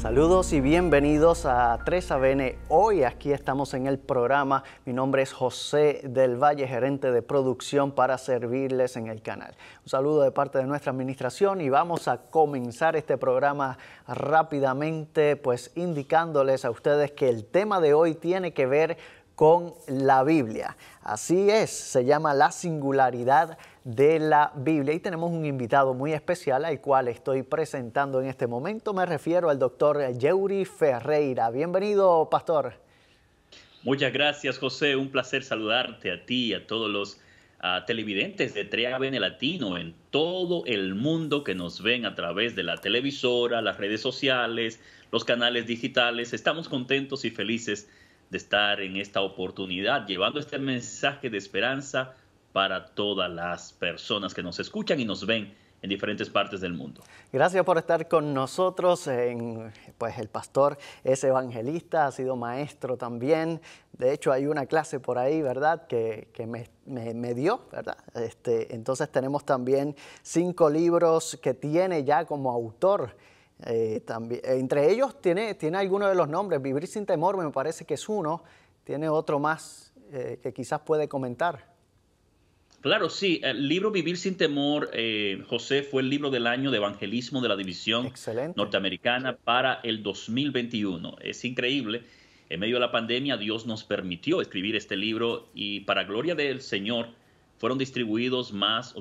Saludos y bienvenidos a 3ABN. Hoy aquí estamos en el programa. Mi nombre es José del Valle, gerente de producción para servirles en el canal. Un saludo de parte de nuestra administración y vamos a comenzar este programa rápidamente, pues indicándoles a ustedes que el tema de hoy tiene que ver con la Biblia. Así es, se llama la singularidad de la Biblia y tenemos un invitado muy especial al cual estoy presentando en este momento. Me refiero al doctor Yeury Ferreira. Bienvenido, pastor. Muchas gracias, José. Un placer saludarte a ti y a todos los televidentes de 3ABN Latino en todo el mundo que nos ven a través de la televisora, las redes sociales, los canales digitales. Estamos contentos y felices de estar en esta oportunidad, llevando este mensaje de esperanza para todas las personas que nos escuchan y nos ven en diferentes partes del mundo. Gracias por estar con nosotros. Pues el pastor es evangelista, ha sido maestro también. De hecho, hay una clase por ahí, ¿verdad?, que me dio, ¿verdad? Entonces tenemos también 5 libros que tiene ya como autor. También, entre ellos tiene algunos de los nombres. Vivir sin temor me parece que es uno. Tiene otro más que quizás puede comentar. Claro, sí. El libro Vivir sin temor, José, fue el libro del año de evangelismo de la división Excelente. norteamericana para el 2021. Es increíble. En medio de la pandemia, Dios nos permitió escribir este libro y para gloria del Señor fueron distribuidas más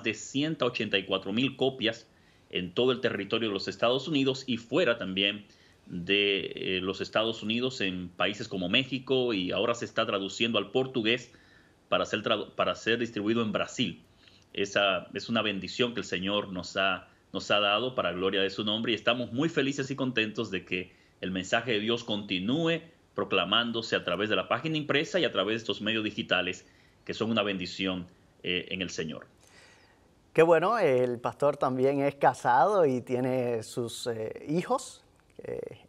de 184,000 copias en todo el territorio de los Estados Unidos y fuera también de los Estados Unidos, en países como México, y ahora se está traduciendo al portugués para ser distribuido en Brasil. Esa es una bendición que el Señor nos ha dado para gloria de su nombre y estamos muy felices y contentos de que el mensaje de Dios continúe proclamándose a través de la página impresa y a través de estos medios digitales que son una bendición en el Señor. Qué bueno, el pastor también es casado y tiene sus hijos.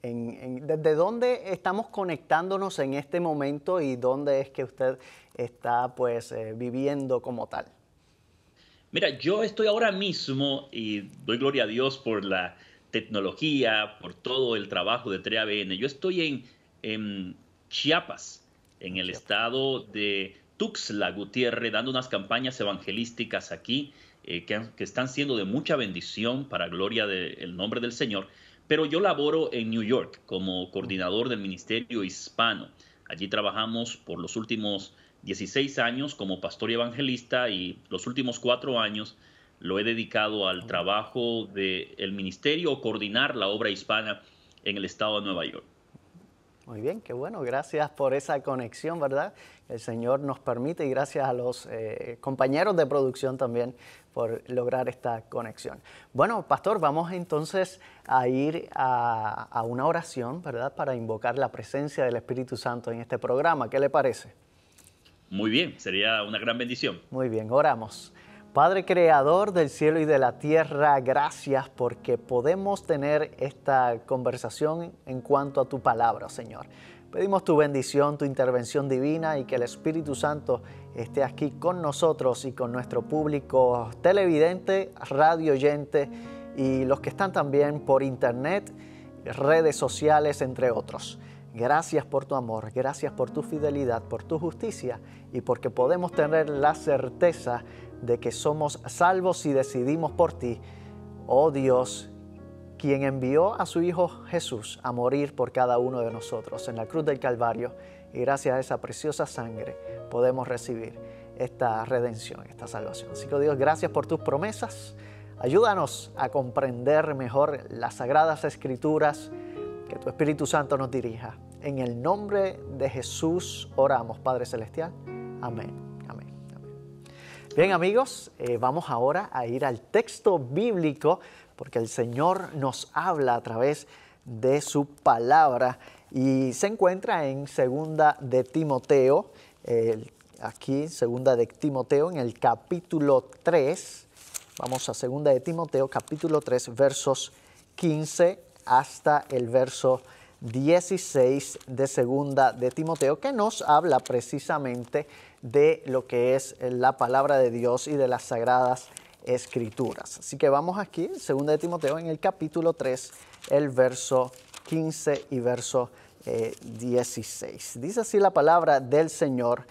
¿Desde dónde estamos conectándonos en este momento y dónde es que usted está pues viviendo como tal? Mira, yo estoy ahora mismo, y doy gloria a Dios por la tecnología, por todo el trabajo de 3ABN. Yo estoy en Chiapas, en el estado de Tuxtla Gutiérrez, dando unas campañas evangelísticas aquí que están siendo de mucha bendición para gloria del nombre del Señor. Pero yo laboro en New York como coordinador del Ministerio Hispano. Allí trabajamos por los últimos 16 años como pastor y evangelista y los últimos 4 años lo he dedicado al trabajo del ministerio o coordinar la obra hispana en el estado de Nueva York. Muy bien, qué bueno. Gracias por esa conexión, ¿verdad? El Señor nos permite y gracias a los compañeros de producción también por lograr esta conexión. Bueno, pastor, vamos entonces a ir a una oración, ¿verdad? Para invocar la presencia del Espíritu Santo en este programa. ¿Qué le parece? Muy bien, sería una gran bendición. Muy bien, oramos. Padre creador del cielo y de la tierra, gracias porque podemos tener esta conversación en cuanto a tu palabra, Señor. Pedimos tu bendición, tu intervención divina y que el Espíritu Santo esté aquí con nosotros y con nuestro público televidente, radio oyente y los que están también por internet, redes sociales, entre otros. Gracias por tu amor, gracias por tu fidelidad, por tu justicia y porque podemos tener la certeza de que somos salvos si decidimos por ti, oh Dios, quien envió a su Hijo Jesús a morir por cada uno de nosotros en la cruz del Calvario, y gracias a esa preciosa sangre podemos recibir esta redención, esta salvación. Así que Dios, gracias por tus promesas. Ayúdanos a comprender mejor las Sagradas Escrituras, que tu Espíritu Santo nos dirija. En el nombre de Jesús oramos, Padre Celestial. Amén. Bien, amigos, vamos ahora a ir al texto bíblico porque el Señor nos habla a través de su palabra y se encuentra en Segunda de Timoteo, aquí Segunda de Timoteo en el capítulo 3. Vamos a Segunda de Timoteo, capítulo 3, versos 15 hasta el verso 16 de Segunda de Timoteo, que nos habla precisamente de lo que es la palabra de Dios y de las Sagradas Escrituras. Así que vamos aquí, en 2 de Timoteo, en el capítulo 3, el verso 15 y verso 16. Dice así la palabra del Señor: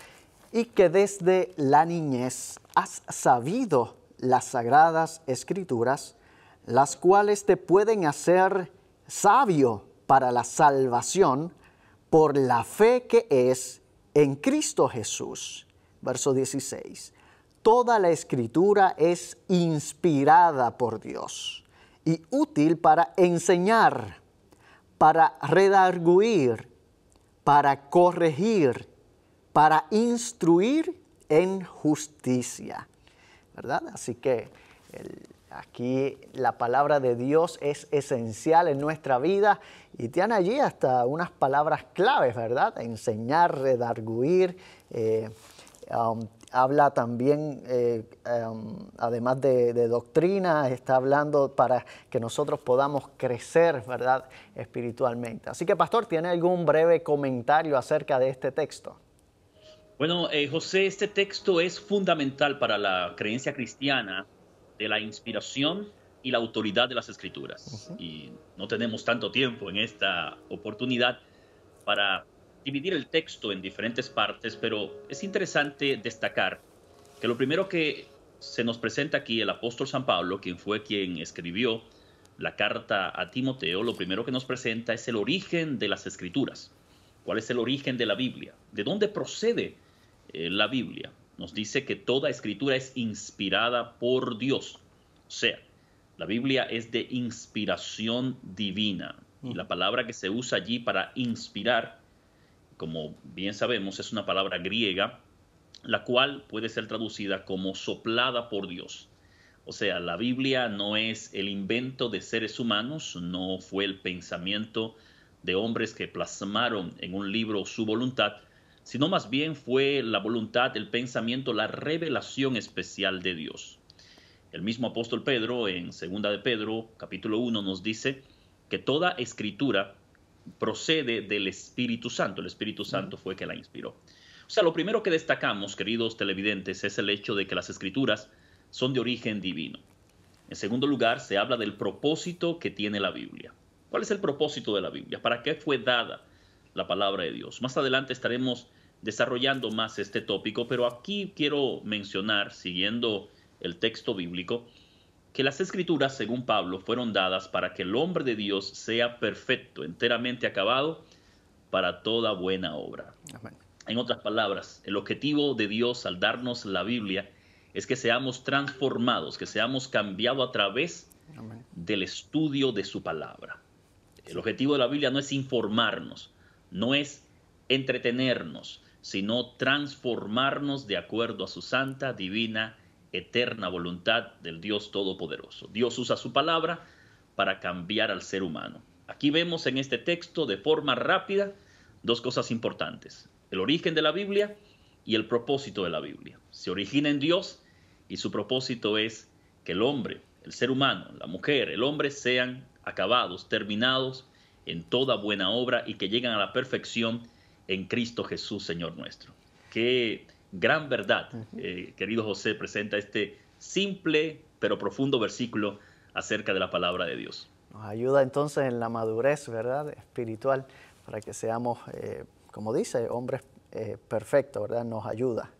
y que desde la niñez has sabido las sagradas Escrituras, las cuales te pueden hacer sabio para la salvación por la fe que es en Cristo Jesús. Verso 16. Toda la Escritura es inspirada por Dios y útil para enseñar, para redarguir, para corregir, para instruir en justicia, ¿verdad? Así que aquí la palabra de Dios es esencial en nuestra vida y tiene allí hasta unas palabras claves, ¿verdad? Enseñar, redarguir, habla también, además de doctrina, está hablando para que nosotros podamos crecer, ¿verdad?, espiritualmente. Así que, pastor, ¿tiene algún breve comentario acerca de este texto? Bueno, José, este texto es fundamental para la creencia cristiana de la inspiración y la autoridad de las Escrituras. Y no tenemos tanto tiempo en esta oportunidad para dividir el texto en diferentes partes, pero es interesante destacar que lo primero que se nos presenta aquí el apóstol San Pablo, quien fue quien escribió la carta a Timoteo, lo primero que nos presenta es el origen de las Escrituras. ¿Cuál es el origen de la Biblia? ¿De dónde procede la Biblia? Nos dice que toda escritura es inspirada por Dios. O sea, la Biblia es de inspiración divina. Y la palabra que se usa allí para inspirar, como bien sabemos, es una palabra griega, la cual puede ser traducida como soplada por Dios. O sea, la Biblia no es el invento de seres humanos, no fue el pensamiento de hombres que plasmaron en un libro su voluntad, sino más bien fue la voluntad, el pensamiento, la revelación especial de Dios. El mismo apóstol Pedro, en 2 de Pedro, capítulo 1, nos dice que toda escritura procede del Espíritu Santo. El Espíritu Santo fue que la inspiró. O sea, lo primero que destacamos, queridos televidentes, es el hecho de que las escrituras son de origen divino. En segundo lugar, se habla del propósito que tiene la Biblia. ¿Cuál es el propósito de la Biblia? ¿Para qué fue dada la palabra de Dios? Más adelante estaremos desarrollando más este tópico, pero aquí quiero mencionar, siguiendo el texto bíblico, que las escrituras, según Pablo, fueron dadas para que el hombre de Dios sea perfecto, enteramente acabado para toda buena obra. Amén. En otras palabras, el objetivo de Dios al darnos la Biblia es que seamos transformados, que seamos cambiados a través del estudio de su palabra. El objetivo de la Biblia no es informarnos, no es entretenernos, sino transformarnos de acuerdo a su santa, divina, eterna voluntad del Dios Todopoderoso. Dios usa su palabra para cambiar al ser humano. Aquí vemos en este texto de forma rápida dos cosas importantes: el origen de la Biblia y el propósito de la Biblia. Se origina en Dios y su propósito es que el hombre, el ser humano, la mujer, el hombre sean acabados, terminados en toda buena obra y que lleguen a la perfección en Cristo Jesús, Señor nuestro. Qué gran verdad, querido José, presenta este simple pero profundo versículo acerca de la palabra de Dios. Nos ayuda entonces en la madurez, ¿verdad?, espiritual, para que seamos, como dice, hombres perfectos, ¿verdad? Nos ayuda.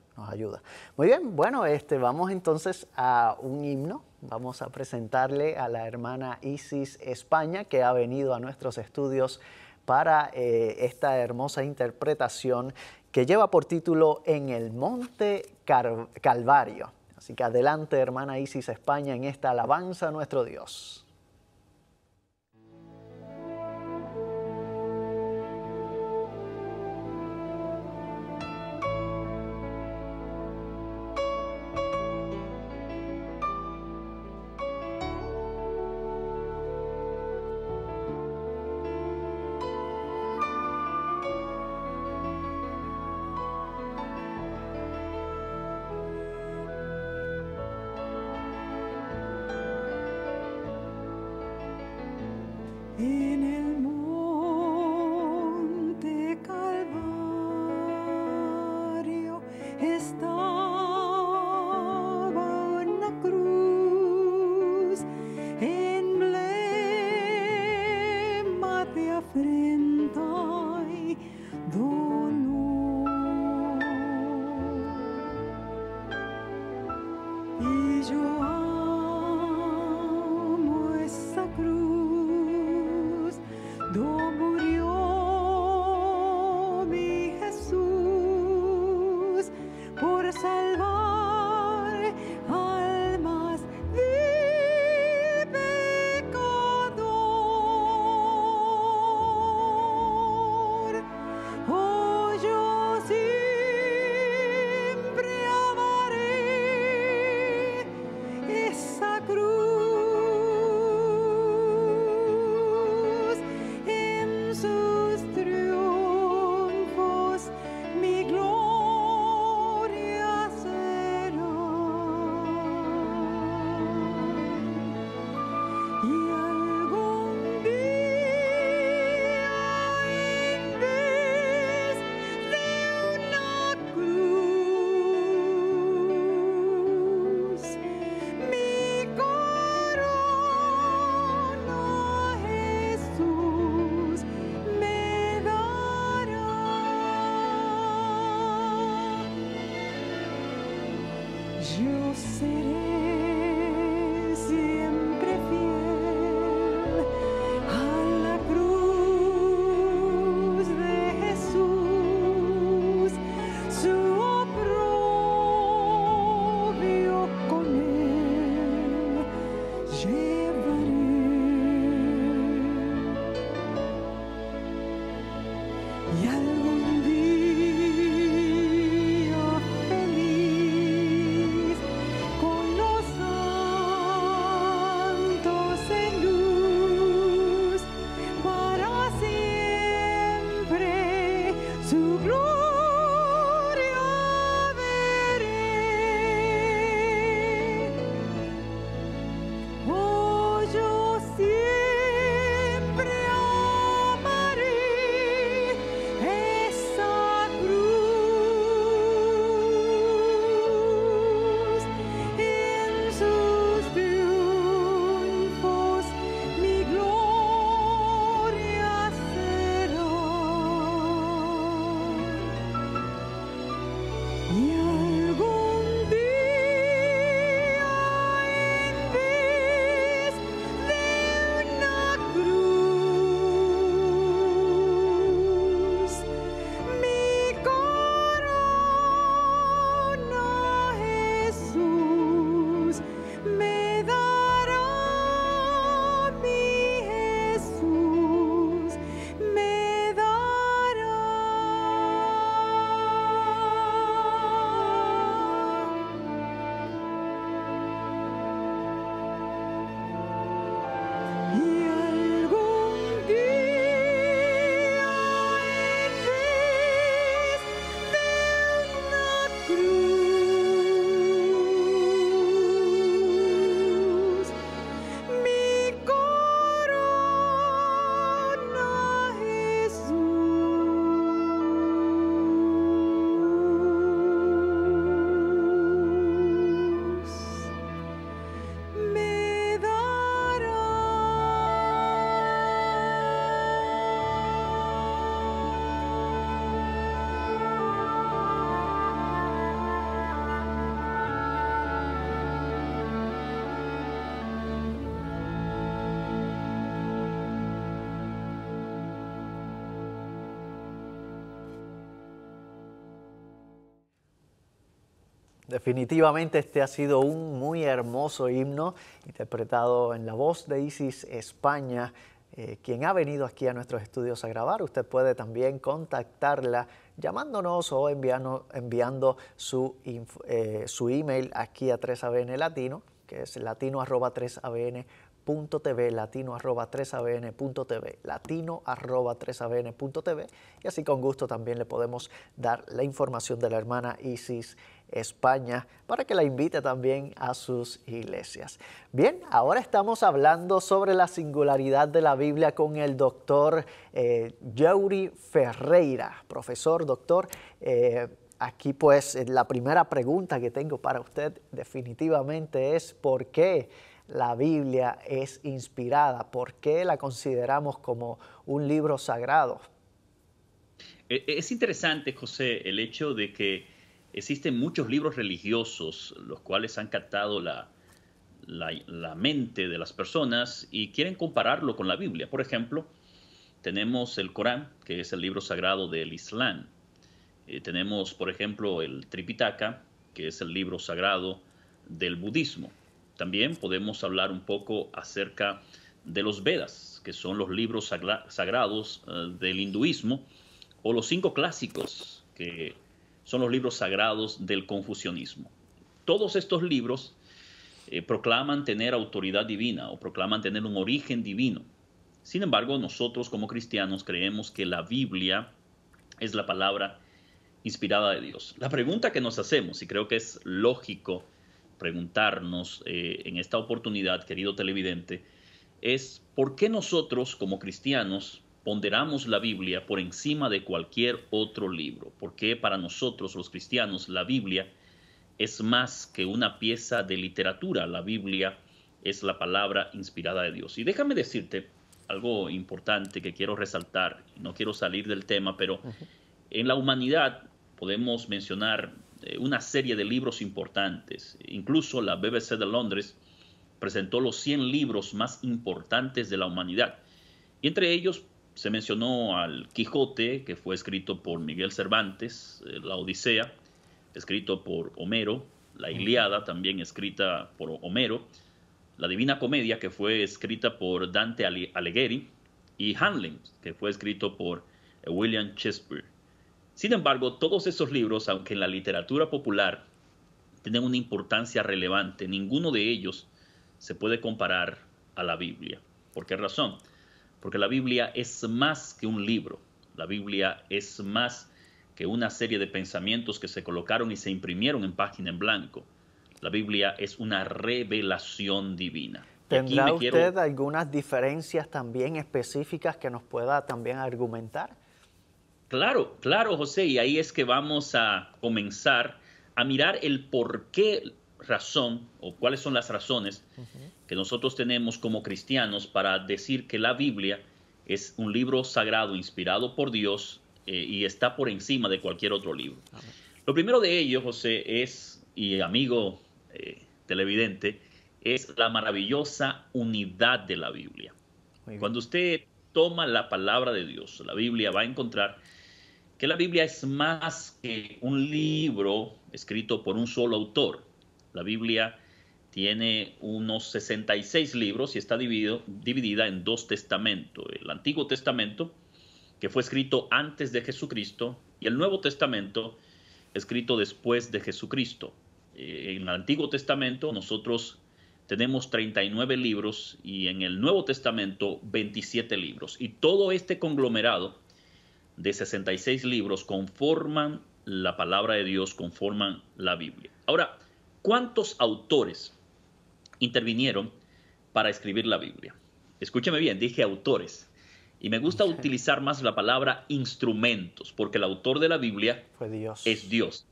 Muy bien, bueno, vamos entonces a un himno. Vamos a presentarle a la hermana Isis España, que ha venido a nuestros estudios para esta hermosa interpretación que lleva por título En el Monte Calvario. Así que adelante, hermana Isis España, en esta alabanza a nuestro Dios. Y yo amo esa cruz, donde murió mi Jesús por salvar almas de pecador. Oh, yo siempre amaré esa cruz, en sus triunfos mi gloria será. Y algún día, en vez de una cruz, mi corona Jesús me dará. Yo seré siempre fiel a la cruz de Jesús, su oprobio con él llevaré. Y algún día feliz con los santos en luz, para siempre su gloria veré. Oh, yo siempre amaré esa cruz, en sus triunfos mi gloria será. Y algún día, en vez de una cruz, mi corona Jesús me dará. Mi Jesús me dará. Y algún día, en vez de una cruz, mi corona Jesús me dará. Definitivamente este ha sido un muy hermoso himno interpretado en la voz de Isis España, quien ha venido aquí a nuestros estudios a grabar. Usted puede también contactarla llamándonos o enviando su email aquí a 3ABN Latino, que es latino@3abn.tv, latino@3abn.tv, latino@3abn.tv, y así con gusto también le podemos dar la información de la hermana Isis España para que la invite también a sus iglesias. Bien, ahora estamos hablando sobre la singularidad de la Biblia con el doctor Yuri Ferreira, profesor, doctor. Aquí pues la primera pregunta que tengo para usted definitivamente es ¿por qué la Biblia es inspirada? ¿Por qué la consideramos como un libro sagrado? Es interesante, José, el hecho de que existen muchos libros religiosos, los cuales han captado la mente de las personas y quieren compararlo con la Biblia. Por ejemplo, tenemos el Corán, que es el libro sagrado del Islam. Tenemos, por ejemplo, el Tripitaka, que es el libro sagrado del budismo. También podemos hablar un poco acerca de los Vedas, que son los libros sagrados del hinduismo, o los 5 clásicos, que son los libros sagrados del confucianismo. Todos estos libros proclaman tener autoridad divina o proclaman tener un origen divino. Sin embargo, nosotros como cristianos creemos que la Biblia es la palabra inspirada de Dios. La pregunta que nos hacemos, y creo que es lógico preguntarnos en esta oportunidad, querido televidente, es ¿por qué nosotros como cristianos ponderamos la Biblia por encima de cualquier otro libro? ¿Por qué para nosotros los cristianos la Biblia es más que una pieza de literatura? La Biblia es la palabra inspirada de Dios. Y déjame decirte algo importante que quiero resaltar. No quiero salir del tema, pero en la humanidad podemos mencionar una serie de libros importantes. Incluso la BBC de Londres presentó los 100 libros más importantes de la humanidad. Y entre ellos se mencionó al Quijote, que fue escrito por Miguel Cervantes, la Odisea, escrito por Homero, la Ilíada, también escrita por Homero, la Divina Comedia, que fue escrita por Dante Alighieri, y Hamlet, que fue escrito por William Shakespeare. Sin embargo, todos esos libros, aunque en la literatura popular tienen una importancia relevante, ninguno de ellos se puede comparar a la Biblia. ¿Por qué razón? Porque la Biblia es más que un libro. La Biblia es más que una serie de pensamientos que se colocaron y se imprimieron en página en blanco. La Biblia es una revelación divina. ¿Tendrá usted algunas diferencias también específicas que nos pueda también argumentar? Claro, claro, José, y ahí es que vamos a comenzar a mirar el por qué razón o cuáles son las razones que nosotros tenemos como cristianos para decir que la Biblia es un libro sagrado inspirado por Dios y está por encima de cualquier otro libro. Amén. Lo primero de ello, José, es, y amigo televidente, es la maravillosa unidad de la Biblia. Cuando usted toma la palabra de Dios, la Biblia, va a encontrar que la Biblia es más que un libro escrito por un solo autor. La Biblia tiene unos 66 libros y está dividida en 2 testamentos. El Antiguo Testamento, que fue escrito antes de Jesucristo, y el Nuevo Testamento, escrito después de Jesucristo. En el Antiguo Testamento nosotros tenemos 39 libros y en el Nuevo Testamento 27 libros. Y todo este conglomerado de 66 libros conforman la palabra de Dios, conforman la Biblia. Ahora, ¿cuántos autores intervinieron para escribir la Biblia? Escúcheme bien, dije autores. Y me gusta utilizar más la palabra instrumentos, porque el autor de la Biblia es Dios.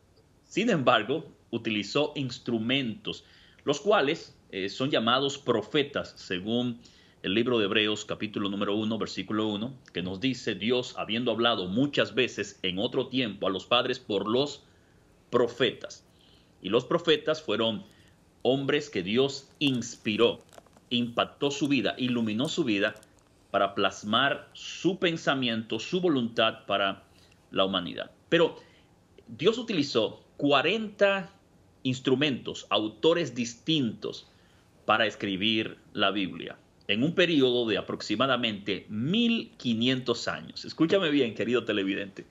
Sin embargo, utilizó instrumentos, los cuales son llamados profetas, según el libro de Hebreos, capítulo número 1, versículo 1, que nos dice: Dios, habiendo hablado muchas veces en otro tiempo a los padres por los profetas. Y los profetas fueron hombres que Dios inspiró, impactó su vida, iluminó su vida para plasmar su pensamiento, su voluntad para la humanidad. Pero Dios utilizó 40 instrumentos, autores distintos para escribir la Biblia en un periodo de aproximadamente 1500 años. Escúchame bien, querido televidente.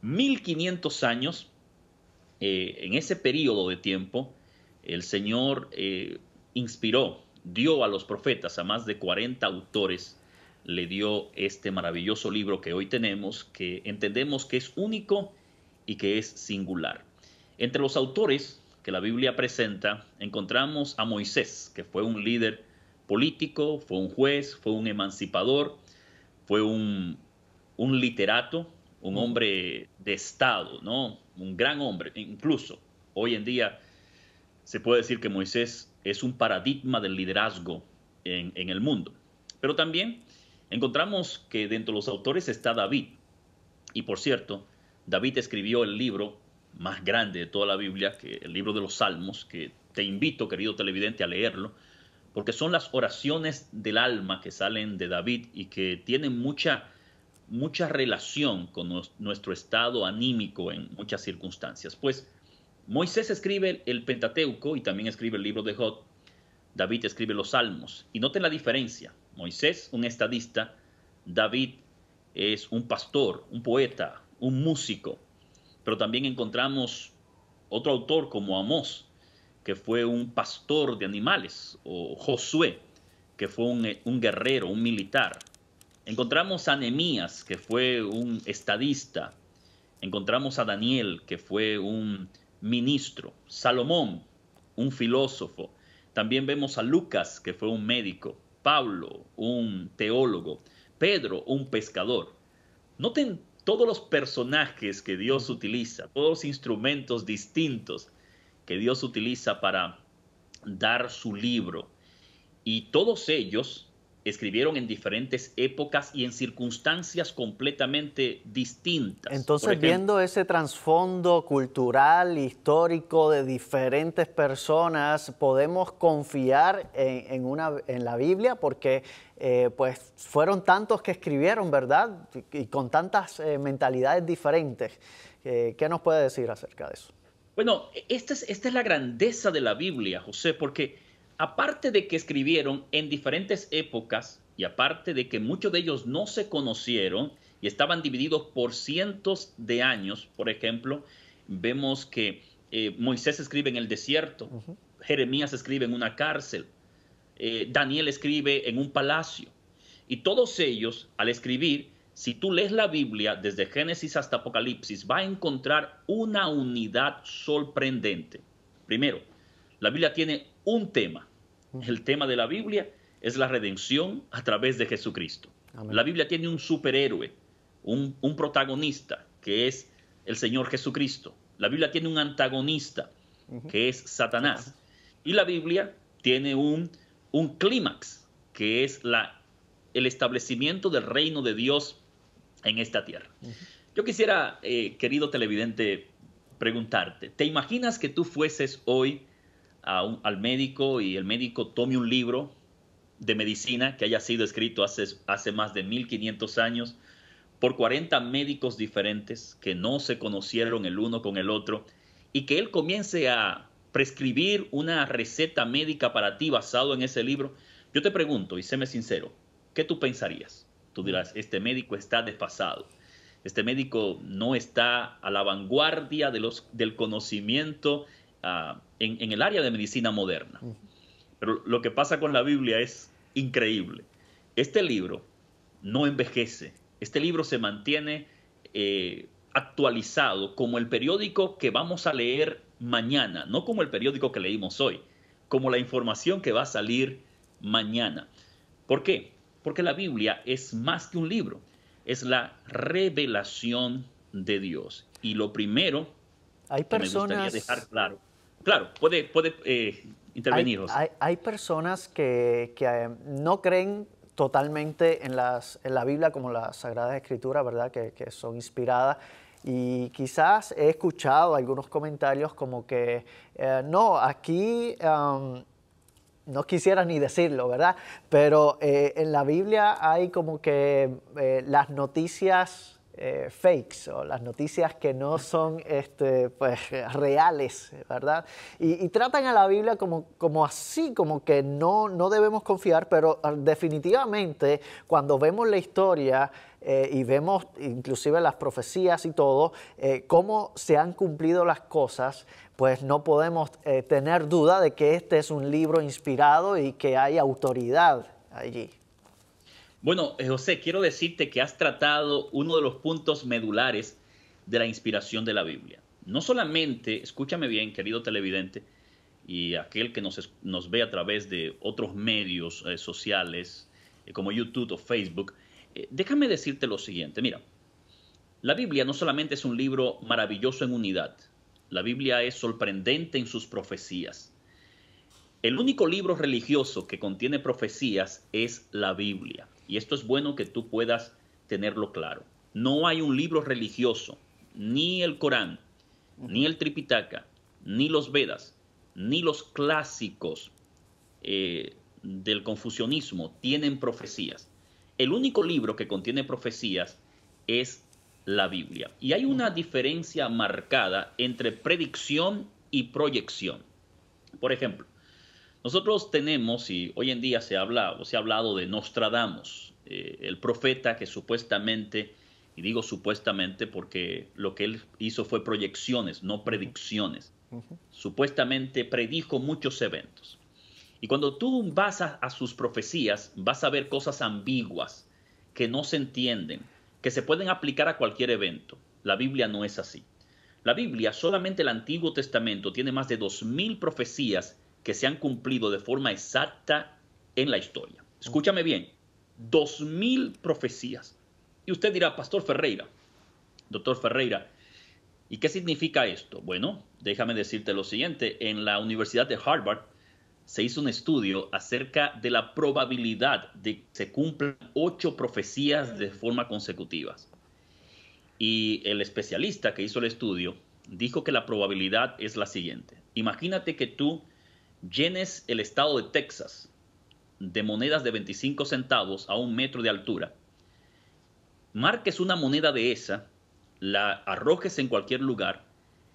1500 años, en ese periodo de tiempo, el Señor inspiró, dio a los profetas, a más de 40 autores, le dio este maravilloso libro que hoy tenemos, que entendemos que es único y que es singular. Entre los autores que la Biblia presenta, encontramos a Moisés, que fue un líder político, fue un juez, fue un emancipador, fue un literato, un hombre de Estado, ¿no? Un gran hombre. Incluso hoy en día se puede decir que Moisés es un paradigma del liderazgo en el mundo. Pero también encontramos que dentro de los autores está David. Y por cierto, David escribió el libro más grande de toda la Biblia, que el libro de los Salmos, que te invito, querido televidente, a leerlo, porque son las oraciones del alma que salen de David y que tienen mucha relación con nuestro estado anímico en muchas circunstancias. Pues Moisés escribe el Pentateuco y también escribe el libro de Job. David escribe los Salmos. Y noten la diferencia. Moisés, un estadista. David es un pastor, un poeta, un músico. Pero también encontramos otro autor como Amós, que fue un pastor de animales, o Josué, que fue un guerrero, un militar. Encontramos a Nehemías, que fue un estadista. Encontramos a Daniel, que fue un ministro. Salomón, un filósofo. También vemos a Lucas, que fue un médico. Pablo, un teólogo. Pedro, un pescador. Noten todos los personajes que Dios utiliza, todos los instrumentos distintos que Dios utiliza para dar su libro. Y todos ellos escribieron en diferentes épocas y en circunstancias completamente distintas. Entonces, Por ejemplo, viendo ese trasfondo cultural, histórico de diferentes personas, podemos confiar en la Biblia porque pues fueron tantos que escribieron, ¿verdad? Y con tantas mentalidades diferentes. ¿Qué nos puede decir acerca de eso? bueno, esta es la grandeza de la Biblia, José, porque aparte de que escribieron en diferentes épocas y aparte de que muchos de ellos no se conocieron y estaban divididos por cientos de años, por ejemplo, vemos que Moisés escribe en el desierto, Jeremías escribe en una cárcel, Daniel escribe en un palacio. Y todos ellos, al escribir, si tú lees la Biblia desde Génesis hasta Apocalipsis, va a encontrar una unidad sorprendente. Primero, la Biblia tiene un tema. El tema de la Biblia es la redención a través de Jesucristo. Amén. La Biblia tiene un superhéroe, un protagonista, que es el Señor Jesucristo. La Biblia tiene un antagonista, que es Satanás. Y la Biblia tiene un clímax, que es el establecimiento del reino de Dios en esta tierra. Yo quisiera, querido televidente, preguntarte, ¿te imaginas que tú fueses hoy al médico y el médico tome un libro de medicina que haya sido escrito hace más de 1500 años por 40 médicos diferentes que no se conocieron el uno con el otro y que él comience a prescribir una receta médica para ti basado en ese libro? Yo te pregunto, y séme sincero, ¿qué tú pensarías? Tú dirás, este médico está desfasado. Este médico no está a la vanguardia del conocimiento en el área de medicina moderna. Pero lo que pasa con la Biblia es increíble. Este libro no envejece. Este libro se mantiene actualizado como el periódico que vamos a leer mañana, no como el periódico que leímos hoy, como la información que va a salir mañana. ¿Por qué? Porque la Biblia es más que un libro, es la revelación de Dios. Y lo primero que me gustaría dejar claro, puede intervenir, José. Hay personas que no creen totalmente en la Biblia como las Sagradas Escrituras, ¿verdad? Que son inspiradas. Y quizás he escuchado algunos comentarios como que no, aquí no quisiera ni decirlo, ¿verdad? Pero en la Biblia hay como que las noticias fakes o las noticias que no son pues, reales, ¿verdad? Y tratan a la Biblia como así, como que no debemos confiar, pero definitivamente cuando vemos la historia y vemos inclusive las profecías y todo, cómo se han cumplido las cosas, pues no podemos tener duda de que este es un libro inspirado y que hay autoridad allí. Bueno, José, quiero decirte que has tratado uno de los puntos medulares de la inspiración de la Biblia. No solamente, escúchame bien, querido televidente, y aquel que nos ve a través de otros medios sociales, como YouTube o Facebook, déjame decirte lo siguiente. Mira, la Biblia no solamente es un libro maravilloso en unidad, la Biblia es sorprendente en sus profecías. El único libro religioso que contiene profecías es la Biblia. Y esto es bueno que tú puedas tenerlo claro. No hay un libro religioso, ni el Corán, Ni el Tripitaka, ni los Vedas, ni los clásicos del confucianismo tienen profecías. El único libro que contiene profecías es la Biblia. Y hay una diferencia marcada entre predicción y proyección. Por ejemplo, nosotros tenemos, y hoy en día se ha hablado de Nostradamus, el profeta que supuestamente, y digo supuestamente porque lo que él hizo fue proyecciones, no predicciones. Supuestamente predijo muchos eventos. Y cuando tú vas a sus profecías, vas a ver cosas ambiguas que no se entienden, que se pueden aplicar a cualquier evento. La Biblia no es así. La Biblia, solamente el Antiguo Testamento, tiene más de 2000 profecías que se han cumplido de forma exacta en la historia. Escúchame bien, 2000 profecías. Y usted dirá, Pastor Ferreira, Doctor Ferreira, ¿y qué significa esto? Bueno, déjame decirte lo siguiente. En la Universidad de Harvard se hizo un estudio acerca de la probabilidad de que se cumplan 8 profecías de forma consecutiva. Y el especialista que hizo el estudio dijo que la probabilidad es la siguiente. Imagínate que tú llenes el estado de Texas de monedas de 25 centavos a 1 metro de altura, marques una moneda de esa, la arrojes en cualquier lugar,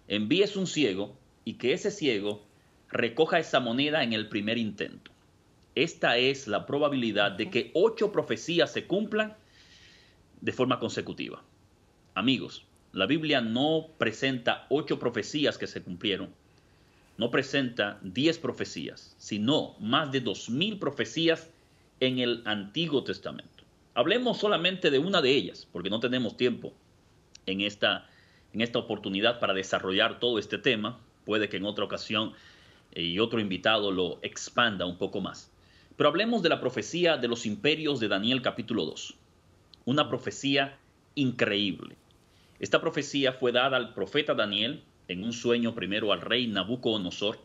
envíes un ciego y que ese ciego recoja esa moneda en el primer intento. Esta es la probabilidad de que 8 profecías se cumplan de forma consecutiva. Amigos, la Biblia no presenta 8 profecías que se cumplieron, no presenta 10 profecías, sino más de 2000 profecías en el Antiguo Testamento. Hablemos solamente de una de ellas, porque no tenemos tiempo en esta oportunidad para desarrollar todo este tema. Puede que en otra ocasión y otro invitado lo expanda un poco más. Pero hablemos de la profecía de los imperios de Daniel capítulo 2. Una profecía increíble. Esta profecía fue dada al profeta Daniel en un sueño primero al rey Nabucodonosor.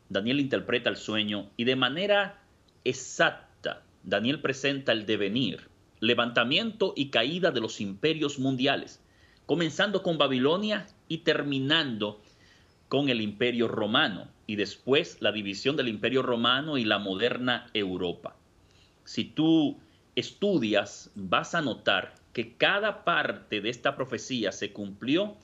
Daniel interpreta el sueño y de manera exacta Daniel presenta el devenir, levantamiento y caída de los imperios mundiales, comenzando con Babilonia y terminando con el Imperio Romano, y después la división del Imperio Romano y la moderna Europa. Si tú estudias, vas a notar que cada parte de esta profecía se cumplió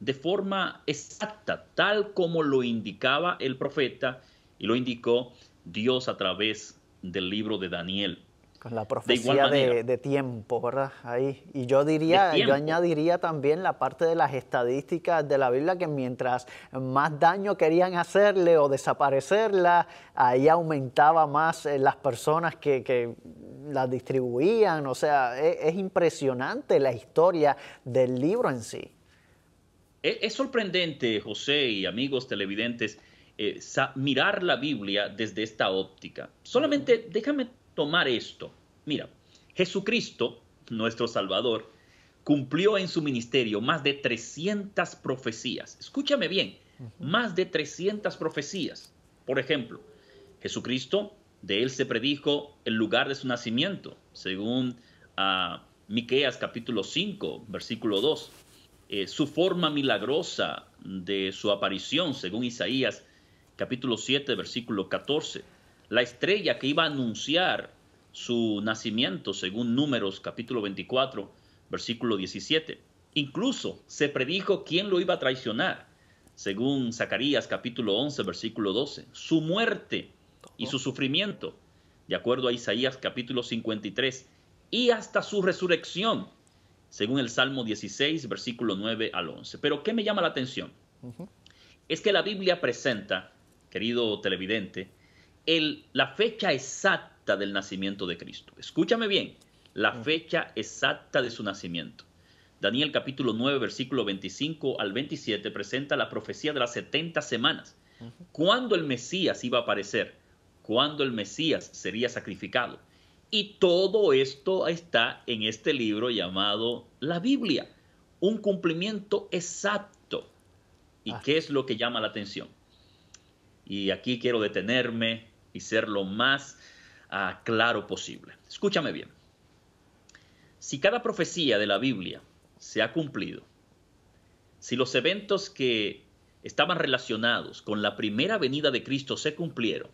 de forma exacta, tal como lo indicaba el profeta y lo indicó Dios a través del libro de Daniel. Con la profecía de tiempo, ¿verdad? Ahí. Y yo añadiría también la parte de las estadísticas de la Biblia, que mientras más daño querían hacerle o desaparecerla, ahí aumentaba más las personas que las distribuían. O sea, es impresionante la historia del libro en sí. Es sorprendente, José y amigos televidentes, mirar la Biblia desde esta óptica. Solamente déjame tomar esto. Mira, Jesucristo, nuestro Salvador, cumplió en su ministerio más de 300 profecías. Escúchame bien, más de 300 profecías. Por ejemplo, Jesucristo, de él se predijo el lugar de su nacimiento, según Miqueas capítulo 5, versículo 2. Su forma milagrosa de su aparición, según Isaías capítulo 7, versículo 14. La estrella que iba a anunciar su nacimiento, según Números capítulo 24, versículo 17. Incluso se predijo quién lo iba a traicionar, según Zacarías capítulo 11, versículo 12. Su muerte y su sufrimiento, de acuerdo a Isaías capítulo 53. Y hasta su resurrección, según el Salmo 16, versículo 9 al 11. Pero ¿qué me llama la atención? Es que la Biblia presenta, querido televidente, la fecha exacta del nacimiento de Cristo. Escúchame bien, la fecha exacta de su nacimiento. Daniel capítulo 9, versículo 25 al 27 presenta la profecía de las 70 semanas. Cuándo el Mesías iba a aparecer, cuándo el Mesías sería sacrificado. Y todo esto está en este libro llamado la Biblia. Un cumplimiento exacto. ¿Y qué es lo que llama la atención? Y aquí quiero detenerme y ser lo más claro posible. Escúchame bien. Si cada profecía de la Biblia se ha cumplido, Si los eventos que estaban relacionados con la primera venida de Cristo se cumplieron,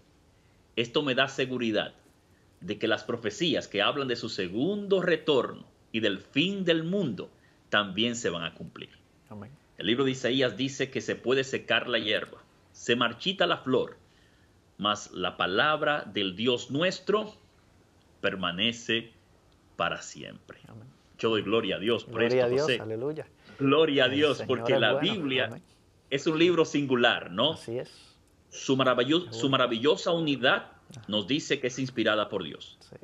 esto me da seguridad de que las profecías que hablan de su segundo retorno y del fin del mundo también se van a cumplir. Amén. El libro de Isaías dice que se puede secar la hierba, se marchita la flor, mas la palabra del Dios nuestro permanece para siempre. Amén. Yo doy gloria a Dios por Gloria a esto, Dios, José. aleluya. Gloria a El Dios, Señor porque es la bueno. Biblia Amén. es un libro singular, ¿no? Así es. Su maravillosa unidad nos dice que es inspirada por Dios. Sí.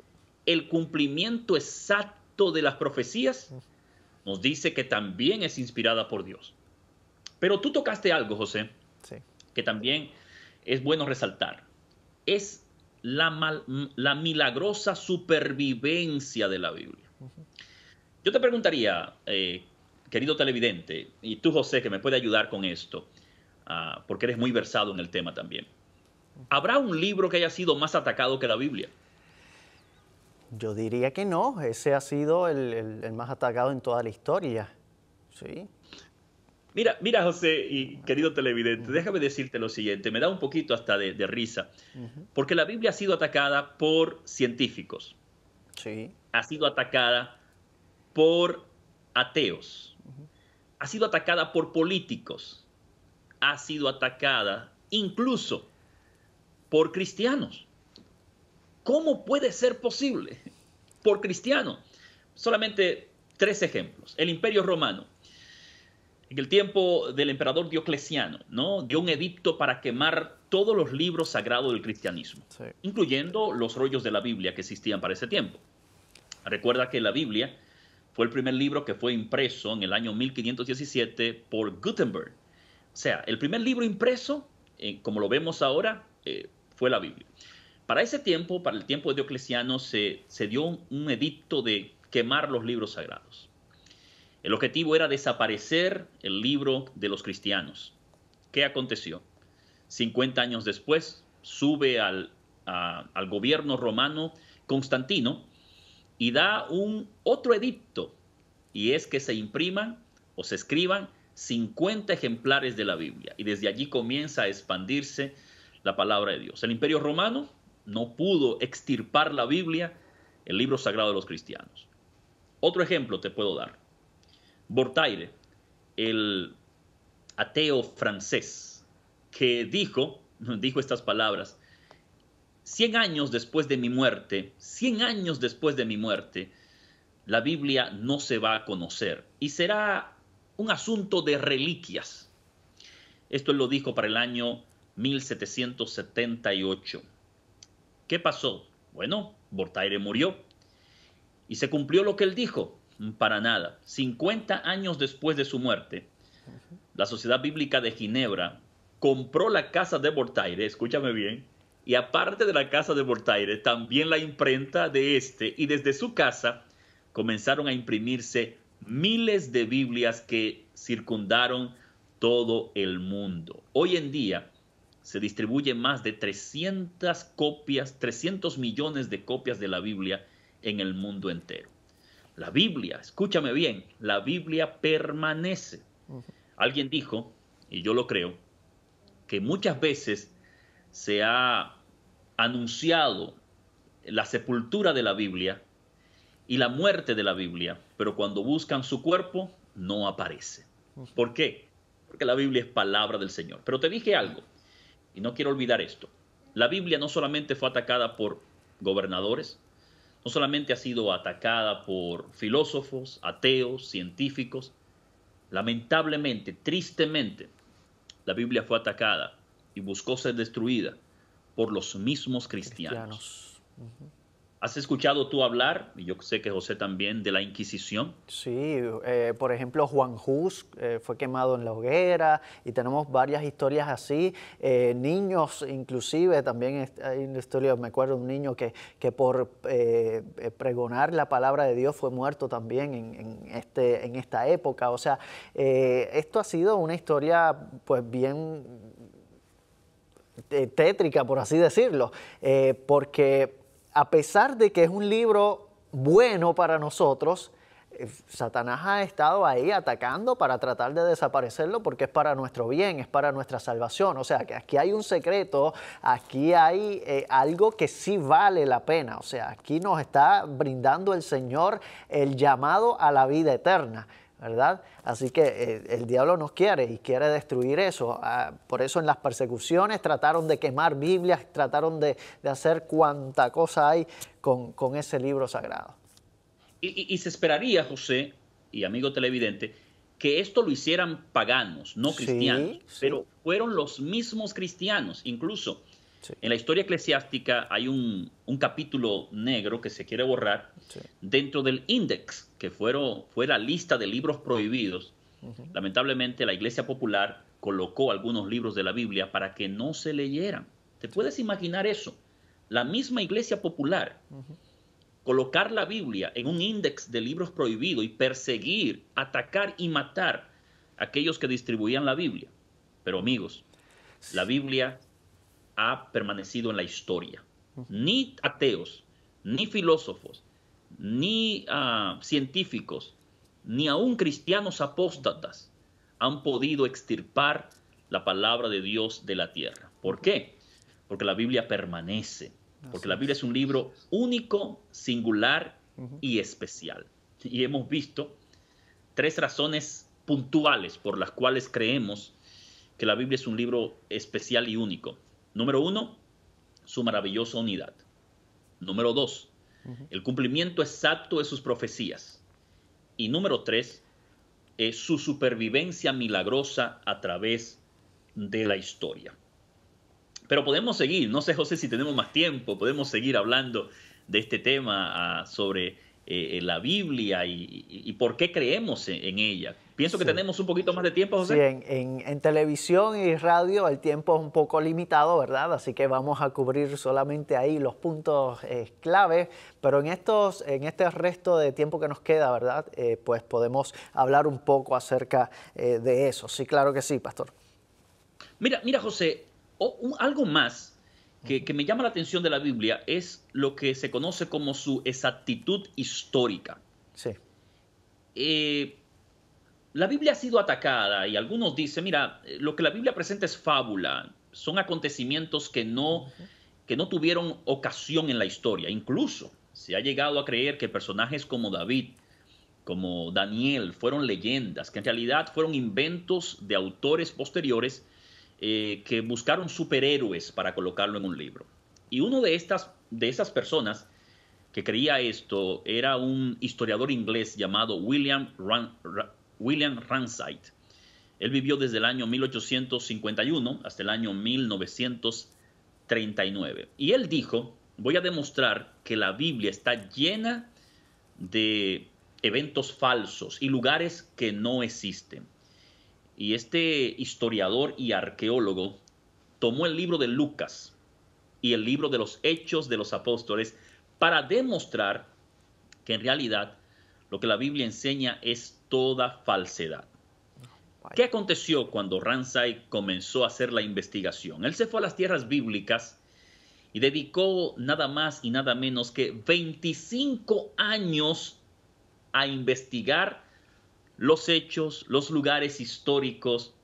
El cumplimiento exacto de las profecías nos dice que también es inspirada por Dios. Pero tú tocaste algo, José, Sí. que también es bueno resaltar. Es la milagrosa supervivencia de la Biblia. Yo te preguntaría, querido televidente, y tú, José, que me puede ayudar con esto, porque eres muy versado en el tema también. ¿Habrá un libro que haya sido más atacado que la Biblia? Yo diría que no, ese ha sido el más atacado en toda la historia. Sí. Mira, José y querido televidente, déjame decirte lo siguiente, me da un poquito hasta de risa, porque la Biblia ha sido atacada por científicos, Sí. ha sido atacada por ateos, ha sido atacada por políticos, ha sido atacada incluso por cristianos. ¿Cómo puede ser posible? Por cristianos. Solamente 3 ejemplos. El Imperio Romano. En el tiempo del emperador Diocleciano, ¿no? Dio un edicto para quemar todos los libros sagrados del cristianismo, Sí. incluyendo los rollos de la Biblia que existían para ese tiempo. Recuerda que la Biblia fue el primer libro que fue impreso en el año 1517 por Gutenberg. O sea, el primer libro impreso, como lo vemos ahora, fue la Biblia. Para ese tiempo, para el tiempo de Diocleciano, se dio un edicto de quemar los libros sagrados. El objetivo era desaparecer el libro de los cristianos. ¿Qué aconteció? 50 años después, sube al gobierno romano Constantino y da otro edicto, y es que se impriman o se escriban 50 ejemplares de la Biblia. Y desde allí comienza a expandirse la palabra de Dios. El Imperio Romano no pudo extirpar la Biblia, el libro sagrado de los cristianos. Otro ejemplo te puedo dar. Voltaire, el ateo francés, que dijo estas palabras: 100 años después de mi muerte, 100 años después de mi muerte, la Biblia no se va a conocer y será un asunto de reliquias. Esto él lo dijo para el año 1778. ¿Qué pasó? Bueno, Voltaire murió y se cumplió lo que él dijo. Para nada. 50 años después de su muerte, la Sociedad Bíblica de Ginebra compró la casa de Voltaire, escúchame bien, y aparte de la casa de Voltaire, también la imprenta de y desde su casa comenzaron a imprimirse miles de Biblias que circundaron todo el mundo. Hoy en día se distribuyen más de 300 millones de copias de la Biblia en el mundo entero. La Biblia, escúchame bien, la Biblia permanece. Alguien dijo, y yo lo creo, que muchas veces se ha anunciado la sepultura de la Biblia y la muerte de la Biblia, pero cuando buscan su cuerpo, no aparece. ¿Por qué? Porque la Biblia es palabra del Señor. Pero te dije algo, y no quiero olvidar esto. La Biblia no solamente fue atacada por gobernadores, no solamente ha sido atacada por filósofos, ateos, científicos. Lamentablemente, tristemente, la Biblia fue atacada y buscó ser destruida por los mismos cristianos. ¿Has escuchado tú hablar, y yo sé que José también, de la Inquisición? Sí, por ejemplo, Juan Hus fue quemado en la hoguera y tenemos varias historias así. Niños, inclusive, también hay una historia, me acuerdo de un niño que por pregonar la palabra de Dios fue muerto también en esta época. O sea, esto ha sido una historia pues bien tétrica, por así decirlo, porque a pesar de que es un libro bueno para nosotros, Satanás ha estado ahí atacando para tratar de desaparecerlo porque es para nuestro bien, es para nuestra salvación. O sea, que aquí hay un secreto, aquí hay algo que sí vale la pena. O sea, aquí nos está brindando el Señor el llamado a la vida eterna, ¿verdad? Así que el diablo nos quiere y quiere destruir eso. Por eso en las persecuciones trataron de quemar Biblias, trataron de hacer cuanta cosa hay con ese libro sagrado. Y se esperaría, José y amigo televidente, que esto lo hicieran paganos, no cristianos, Sí, sí, pero fueron los mismos cristianos. Incluso sí, en la historia eclesiástica hay un capítulo negro que se quiere borrar sí. dentro del Index, que fue la lista de libros prohibidos. Lamentablemente la Iglesia Popular colocó algunos libros de la Biblia para que no se leyeran. ¿Te puedes imaginar eso? La misma Iglesia Popular colocar la Biblia en un índice de libros prohibidos y perseguir, atacar y matar a aquellos que distribuían la Biblia. Pero amigos, la Biblia ha permanecido en la historia. Ni ateos, ni filósofos, ni científicos, ni aún cristianos apóstatas han podido extirpar la palabra de Dios de la tierra. ¿Por qué? Porque la Biblia permanece. Porque la Biblia es un libro único, singular y especial. Y hemos visto 3 razones puntuales por las cuales creemos que la Biblia es un libro especial y único. Número 1, su maravillosa unidad. Número 2, el cumplimiento exacto de sus profecías. Y número 3, su supervivencia milagrosa a través de la historia. Pero podemos seguir, no sé, José, si tenemos más tiempo, podemos seguir hablando de este tema sobre la Biblia y por qué creemos en ella. Pienso que Sí. tenemos un poquito más de tiempo, Sí, José. en televisión y radio el tiempo es un poco limitado, ¿verdad? Así que vamos a cubrir solamente ahí los puntos clave, pero en este resto de tiempo que nos queda, ¿verdad? Pues podemos hablar un poco acerca de eso. Sí, claro que sí, pastor. Mira, José, algo más que me llama la atención de la Biblia es lo que se conoce como su exactitud histórica. Sí, Eh, La Biblia ha sido atacada y algunos dicen, mira, lo que la Biblia presenta es fábula, son acontecimientos que no tuvieron ocasión en la historia. Incluso se ha llegado a creer que personajes como David, como Daniel, fueron leyendas, que en realidad fueron inventos de autores posteriores que buscaron superhéroes para colocarlo en un libro. Y uno de esas personas que creía esto era un historiador inglés llamado William Ramsay. Él vivió desde el año 1851 hasta el año 1939. Y él dijo, voy a demostrar que la Biblia está llena de eventos falsos y lugares que no existen. Y este historiador y arqueólogo tomó el libro de Lucas y el libro de los Hechos de los Apóstoles para demostrar que en realidad lo que la Biblia enseña es toda falsedad. ¿Qué aconteció cuando Ramsay comenzó a hacer la investigación? Él se fue a las tierras bíblicas y dedicó nada más y nada menos que 25 años a investigar los hechos, los lugares históricos,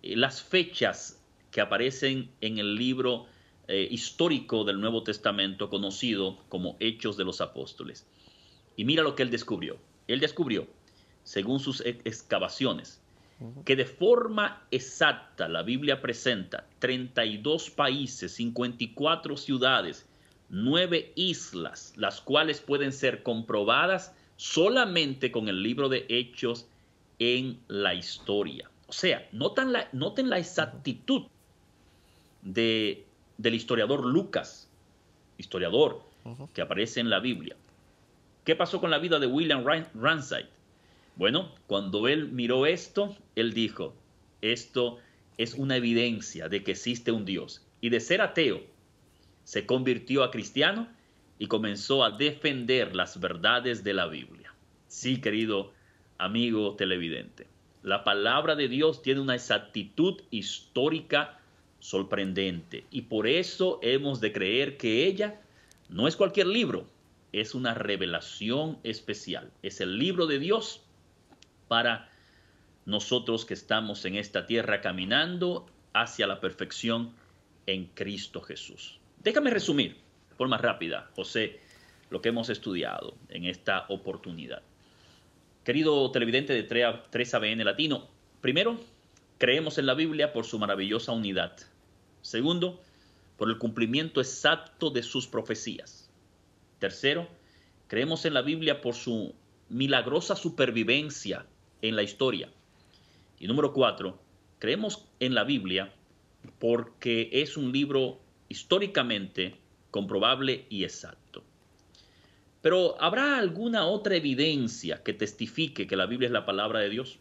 las fechas que aparecen en el libro histórico del Nuevo Testamento conocido como Hechos de los Apóstoles. Y mira lo que él descubrió. Él descubrió, según sus excavaciones, que de forma exacta la Biblia presenta 32 países, 54 ciudades, 9 islas, las cuales pueden ser comprobadas solamente con el libro de Hechos en la historia. O sea, noten la exactitud del historiador Lucas, historiador que aparece en la Biblia. ¿Qué pasó con la vida de William Ramsay? Bueno, cuando él miró esto, él dijo, esto es una evidencia de que existe un Dios. Y de ser ateo, se convirtió a cristiano y comenzó a defender las verdades de la Biblia. Sí, querido amigo televidente, la palabra de Dios tiene una exactitud histórica sorprendente y por eso hemos de creer que ella no es cualquier libro, es una revelación especial. Es el libro de Dios para nosotros que estamos en esta tierra caminando hacia la perfección en Cristo Jesús. Déjame resumir de forma rápida, José, lo que hemos estudiado en esta oportunidad. Querido televidente de 3ABN Latino, primero, creemos en la Biblia por su maravillosa unidad. Segundo, por el cumplimiento exacto de sus profecías. Tercero, creemos en la Biblia por su milagrosa supervivencia en la historia. Y número 4, creemos en la Biblia porque es un libro históricamente comprobable y exacto. Pero ¿habrá alguna otra evidencia que testifique que la Biblia es la palabra de Dios?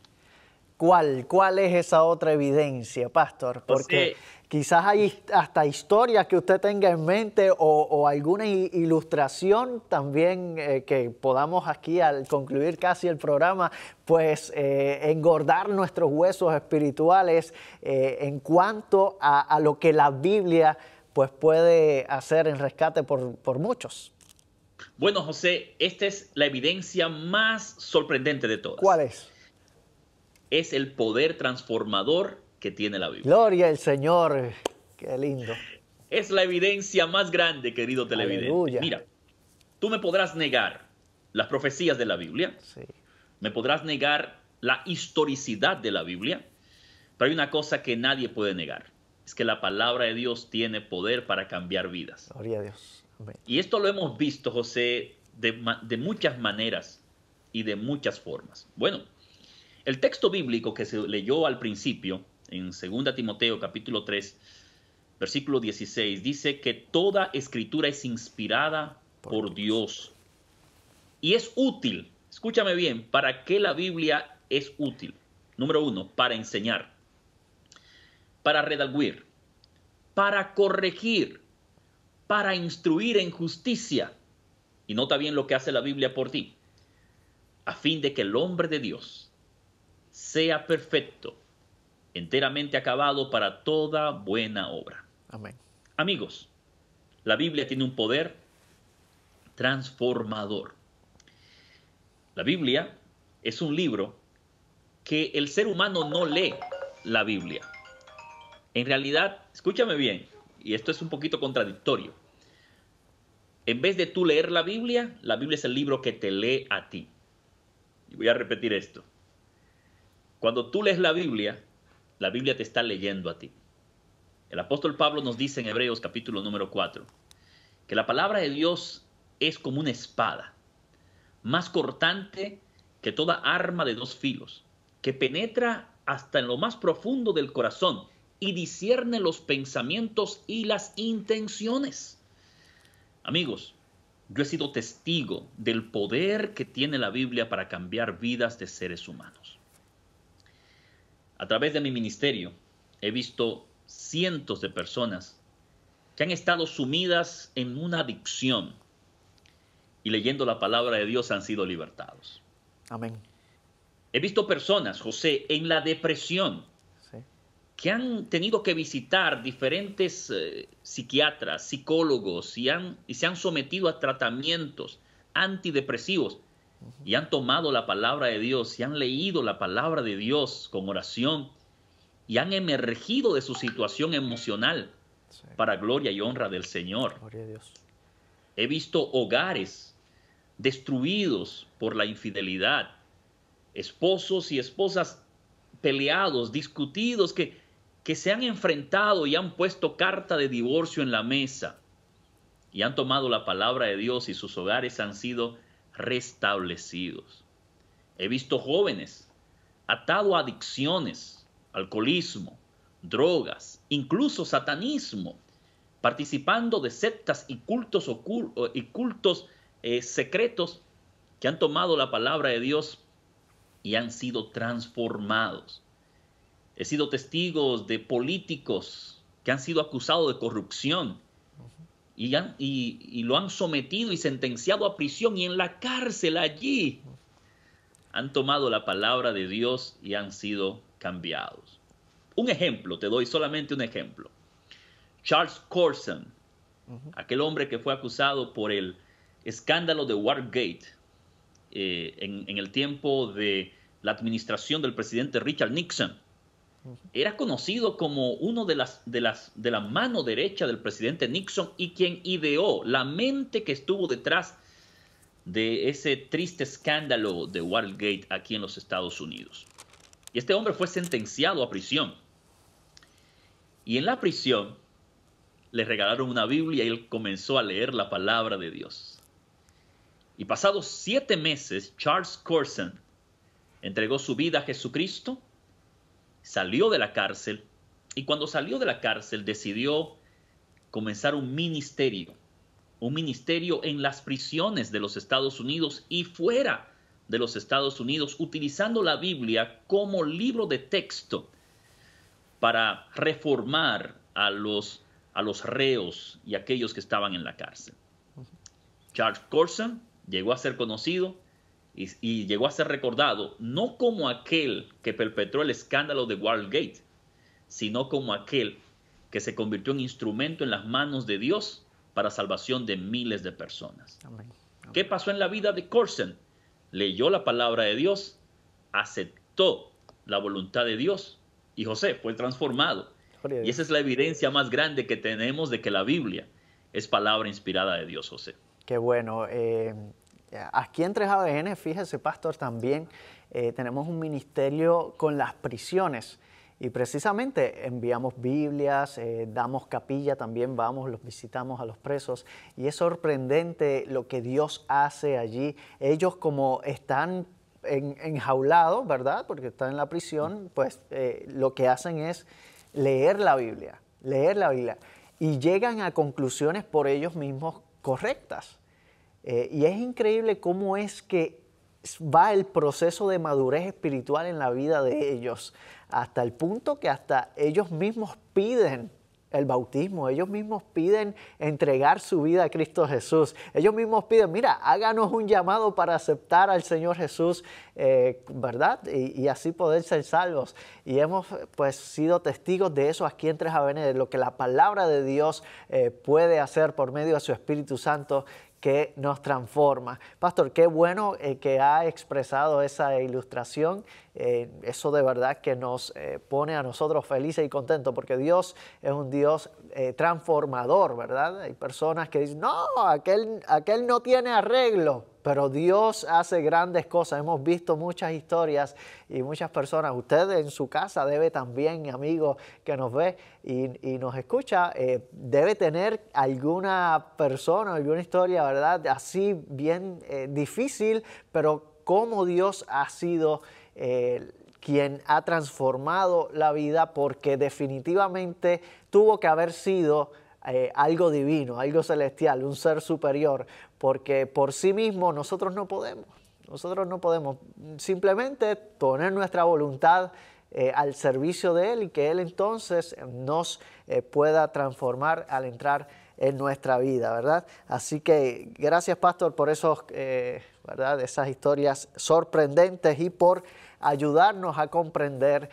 ¿Cuál es esa otra evidencia, pastor? Porque quizás hay hasta historias que usted tenga en mente o alguna ilustración también que podamos aquí al concluir casi el programa, pues engordar nuestros huesos espirituales en cuanto a lo que la Biblia pues puede hacer en rescate por muchos. Bueno, José, esta es la evidencia más sorprendente de todas. ¿Cuál es? Es el poder transformador que tiene la Biblia. Gloria al Señor, qué lindo. Es la evidencia más grande, querido televidente. Aleluya. Mira, tú me podrás negar las profecías de la Biblia, Sí. me podrás negar la historicidad de la Biblia, pero hay una cosa que nadie puede negar, es que la palabra de Dios tiene poder para cambiar vidas. Gloria a Dios. Amén. Y esto lo hemos visto, José, de muchas maneras y de muchas formas. Bueno, el texto bíblico que se leyó al principio, en 2 Timoteo capítulo 3, versículo 16, dice que toda escritura es inspirada por Dios. Y es útil, escúchame bien, ¿para qué la Biblia es útil? Número 1, para enseñar, para redarguir, para corregir, para instruir en justicia. Y nota bien lo que hace la Biblia por ti, a fin de que el hombre de Dios sea perfecto, enteramente acabado para toda buena obra. Amén. Amigos, la Biblia tiene un poder transformador. La Biblia es un libro que el ser humano no lee la Biblia. En realidad, escúchame bien, y esto es un poquito contradictorio. En vez de tú leer la Biblia es el libro que te lee a ti. Y voy a repetir esto. Cuando tú lees la Biblia te está leyendo a ti. El apóstol Pablo nos dice en Hebreos capítulo número 4 que la palabra de Dios es como una espada, más cortante que toda arma de 2 filos, que penetra hasta en lo más profundo del corazón y discierne los pensamientos y las intenciones. Amigos, yo he sido testigo del poder que tiene la Biblia para cambiar vidas de seres humanos. A través de mi ministerio he visto cientos de personas que han estado sumidas en una adicción y leyendo la palabra de Dios han sido libertados. Amén. He visto personas, José, en la depresión Sí. que han tenido que visitar diferentes psiquiatras, psicólogos y se han sometido a tratamientos antidepresivos y han tomado la palabra de Dios y han leído la palabra de Dios con oración y han emergido de su situación emocional Sí. para gloria y honra del Señor. Gloria a Dios. He visto hogares destruidos por la infidelidad, esposos y esposas peleados, discutidos, que se han enfrentado y han puesto carta de divorcio en la mesa y han tomado la palabra de Dios y sus hogares han sido restablecidos. He visto jóvenes atados a adicciones, alcoholismo, drogas, incluso satanismo, participando de sectas y cultos secretos que han tomado la palabra de Dios y han sido transformados. He sido testigo de políticos que han sido acusados de corrupción y lo han sometido y sentenciado a prisión, y en la cárcel allí han tomado la palabra de Dios y han sido cambiados. Un ejemplo, te doy solamente un ejemplo. Charles Colson, aquel hombre que fue acusado por el escándalo de Watergate, en el tiempo de la administración del presidente Richard Nixon, era conocido como uno de la mano derecha del presidente Nixon y quien ideó, la mente que estuvo detrás de ese triste escándalo de Watergate aquí en los Estados Unidos. Y este hombre fue sentenciado a prisión. Y en la prisión le regalaron una Biblia y él comenzó a leer la palabra de Dios. Y pasados 7 meses, Charles Colson entregó su vida a Jesucristo, salió de la cárcel y cuando salió de la cárcel decidió comenzar un ministerio en las prisiones de los Estados Unidos y fuera de los Estados Unidos, utilizando la Biblia como libro de texto para reformar a los reos y aquellos que estaban en la cárcel. Charles Colson llegó a ser conocido y llegó a ser recordado no como aquel que perpetró el escándalo de Watergate, sino como aquel que se convirtió en instrumento en las manos de Dios para salvación de miles de personas. Amén. Amén. ¿Qué pasó en la vida de Colson? Leyó la palabra de Dios, aceptó la voluntad de Dios y José fue transformado. Y esa es la evidencia más grande que tenemos de que la Biblia es palabra inspirada de Dios, José. Qué bueno. Aquí en 3ABN, fíjese, pastor, también tenemos un ministerio con las prisiones y precisamente enviamos Biblias, damos capilla, también vamos, los visitamos a los presos y es sorprendente lo que Dios hace allí. Ellos como están enjaulados, ¿verdad? Porque están en la prisión, pues lo que hacen es leer la Biblia y llegan a conclusiones por ellos mismos correctas. Y es increíble cómo es que va el proceso de madurez espiritual en la vida de ellos, hasta el punto que hasta ellos mismos piden el bautismo, ellos mismos piden entregar su vida a Cristo Jesús, ellos mismos piden, mira, háganos un llamado para aceptar al Señor Jesús, ¿verdad? Y así poder ser salvos. Y hemos pues sido testigos de eso aquí en 3ABN, de lo que la palabra de Dios puede hacer por medio de su Espíritu Santo, que nos transforma. Pastor, qué bueno que ha expresado esa ilustración. Eso de verdad que nos pone a nosotros felices y contentos, porque Dios es un Dios transformador, ¿verdad? Hay personas que dicen, no, aquel no tiene arreglo, pero Dios hace grandes cosas. Hemos visto muchas historias y muchas personas. Usted en su casa debe también, amigo que nos ve y nos escucha, debe tener alguna persona, alguna historia, ¿verdad? Así bien difícil, pero cómo Dios ha sido quien ha transformado la vida, porque definitivamente tuvo que haber sido algo divino, algo celestial, un ser superior, porque por sí mismo nosotros no podemos. Nosotros no podemos simplemente poner nuestra voluntad al servicio de Él y que Él entonces nos pueda transformar al entrar en nuestra vida, ¿verdad? Así que gracias, pastor, por esos, ¿verdad? Esas historias sorprendentes y por ayudarnos a comprender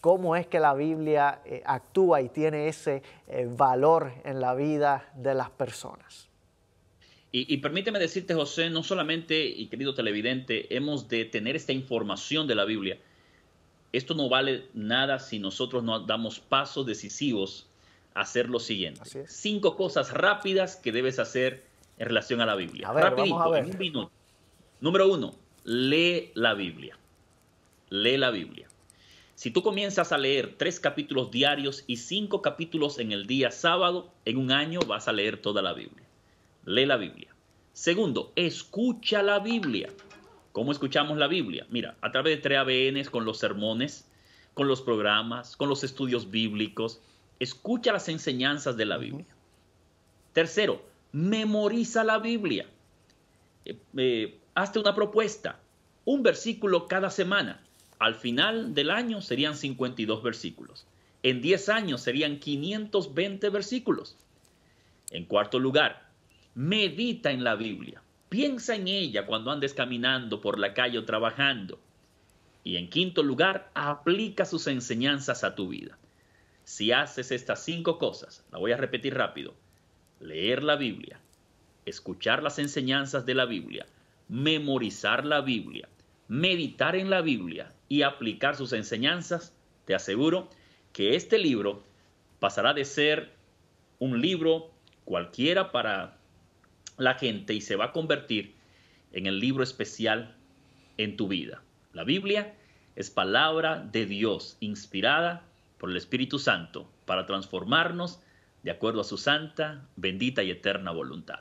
cómo es que la Biblia actúa y tiene ese valor en la vida de las personas. Y permíteme decirte, José, no solamente, y querido televidente, hemos de tener esta información de la Biblia. Esto no vale nada si nosotros no damos pasos decisivos a hacer lo siguiente. 5 cosas rápidas que debes hacer en relación a la Biblia. A ver, rapidito, vamos a ver. en un minuto. Número 1, lee la Biblia. Lee la Biblia. Si tú comienzas a leer 3 capítulos diarios y 5 capítulos en el día sábado, en un año vas a leer toda la Biblia. Lee la Biblia. Segundo, escucha la Biblia. ¿Cómo escuchamos la Biblia? Mira, a través de 3ABN, con los sermones, con los programas, con los estudios bíblicos. Escucha las enseñanzas de la Biblia. Tercero, memoriza la Biblia. Hazte una propuesta. Un versículo cada semana. Al final del año serían 52 versículos. En 10 años serían 520 versículos. En cuarto lugar, medita en la Biblia. Piensa en ella cuando andes caminando por la calle o trabajando. Y en quinto lugar, aplica sus enseñanzas a tu vida. Si haces estas 5 cosas, la voy a repetir rápido. Leer la Biblia, escuchar las enseñanzas de la Biblia, memorizar la Biblia, meditar en la Biblia y aplicar sus enseñanzas, te aseguro que este libro pasará de ser un libro cualquiera para la gente y se va a convertir en el libro especial en tu vida. La Biblia es palabra de Dios inspirada por el Espíritu Santo para transformarnos de acuerdo a su santa, bendita y eterna voluntad.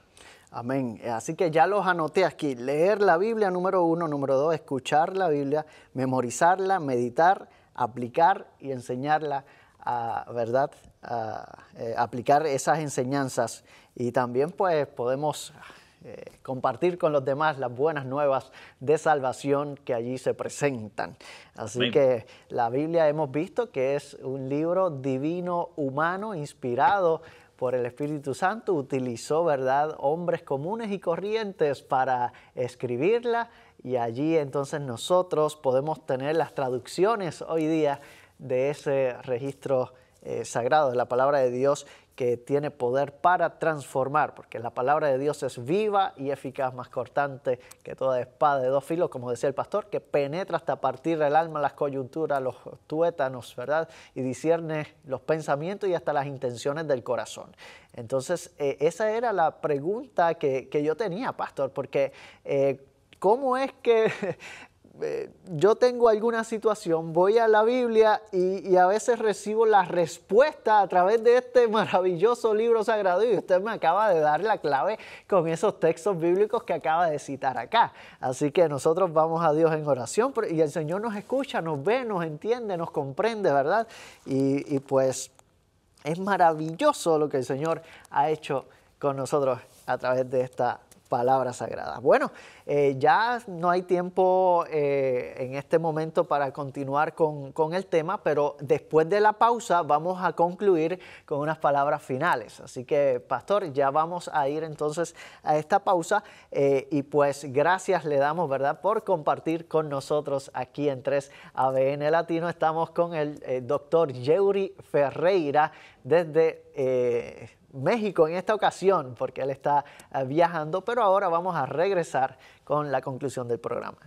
Amén. Así que ya los anoté aquí. Leer la Biblia, número 1. Número 2, escuchar la Biblia, memorizarla, meditar, aplicar y enseñarla, ¿verdad? Aplicar esas enseñanzas. Y también pues podemos compartir con los demás las buenas nuevas de salvación que allí se presentan. Así Amén. que la Biblia hemos visto que es un libro divino, humano, inspirado por el Espíritu Santo. Utilizó, ¿verdad?, hombres comunes y corrientes para escribirla, y allí entonces nosotros podemos tener las traducciones hoy día de ese registro sagrado de la palabra de Dios, que tiene poder para transformar, porque la palabra de Dios es viva y eficaz, más cortante que toda espada de dos filos, como decía el pastor, que penetra hasta partir el alma, las coyunturas, los tuétanos, ¿verdad? Y discierne los pensamientos y hasta las intenciones del corazón. Entonces, esa era la pregunta que yo tenía, pastor, porque ¿cómo es que yo tengo alguna situación, voy a la Biblia y a veces recibo la respuesta a través de este maravilloso libro sagrado, y usted me acaba de dar la clave con esos textos bíblicos que acaba de citar acá? Así que nosotros vamos a Dios en oración y el Señor nos escucha, nos ve, nos entiende, nos comprende, ¿verdad? Y pues es maravilloso lo que el Señor ha hecho con nosotros a través de esta palabra sagrada. Bueno, ya no hay tiempo en este momento para continuar con el tema, pero después de la pausa vamos a concluir con unas palabras finales. Así que, pastor, ya vamos a ir entonces a esta pausa y pues gracias le damos, ¿verdad?, por compartir con nosotros aquí en 3ABN Latino. Estamos con el doctor Yeuri Ferreira desde México en esta ocasión, porque él está viajando, pero ahora vamos a regresar con la conclusión del programa.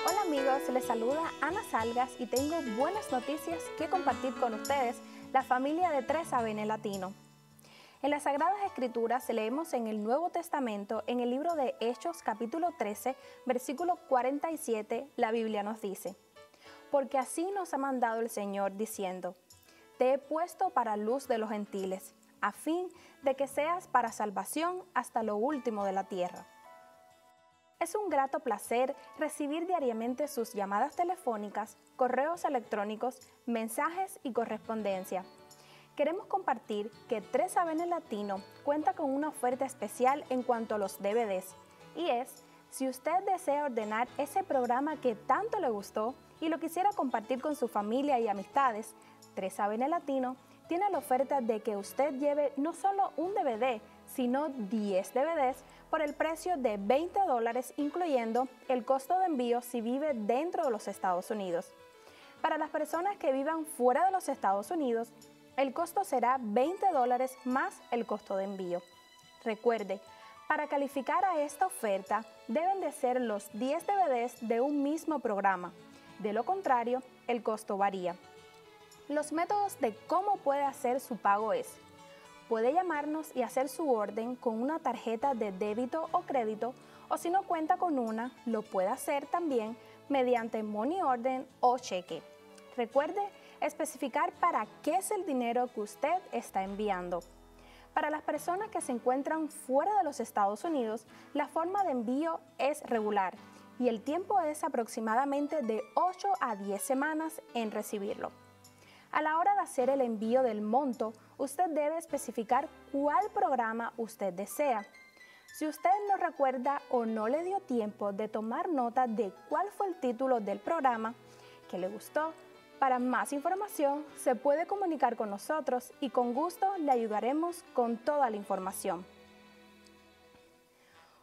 Hola amigos, les saluda Ana Salgas y tengo buenas noticias que compartir con ustedes, la familia de 3ABN Latino. En las Sagradas Escrituras leemos en el Nuevo Testamento, en el libro de Hechos capítulo 13, versículo 47, la Biblia nos dice: porque así nos ha mandado el Señor, diciendo: te he puesto para luz de los gentiles, a fin de que seas para salvación hasta lo último de la tierra. Es un grato placer recibir diariamente sus llamadas telefónicas, correos electrónicos, mensajes y correspondencia. Queremos compartir que 3ABN Latino cuenta con una oferta especial en cuanto a los DVDs, y es: si usted desea ordenar ese programa que tanto le gustó y lo quisiera compartir con su familia y amistades, 3ABN Latino tiene la oferta de que usted lleve no solo un DVD, sino 10 DVDs por el precio de $20, incluyendo el costo de envío si vive dentro de los Estados Unidos. Para las personas que vivan fuera de los Estados Unidos, el costo será $20 más el costo de envío. Recuerde, para calificar a esta oferta deben de ser los 10 DVDs de un mismo programa. De lo contrario, el costo varía. Los métodos de cómo puede hacer su pago es: puede llamarnos y hacer su orden con una tarjeta de débito o crédito, o si no cuenta con una, lo puede hacer también mediante money order o cheque. Recuerde especificar para qué es el dinero que usted está enviando. Para las personas que se encuentran fuera de los Estados Unidos, la forma de envío es regular y el tiempo es aproximadamente de 8 a 10 semanas en recibirlo. A la hora de hacer el envío del monto, usted debe especificar cuál programa usted desea. Si usted no recuerda o no le dio tiempo de tomar nota de cuál fue el título del programa que le gustó, para más información se puede comunicar con nosotros y con gusto le ayudaremos con toda la información.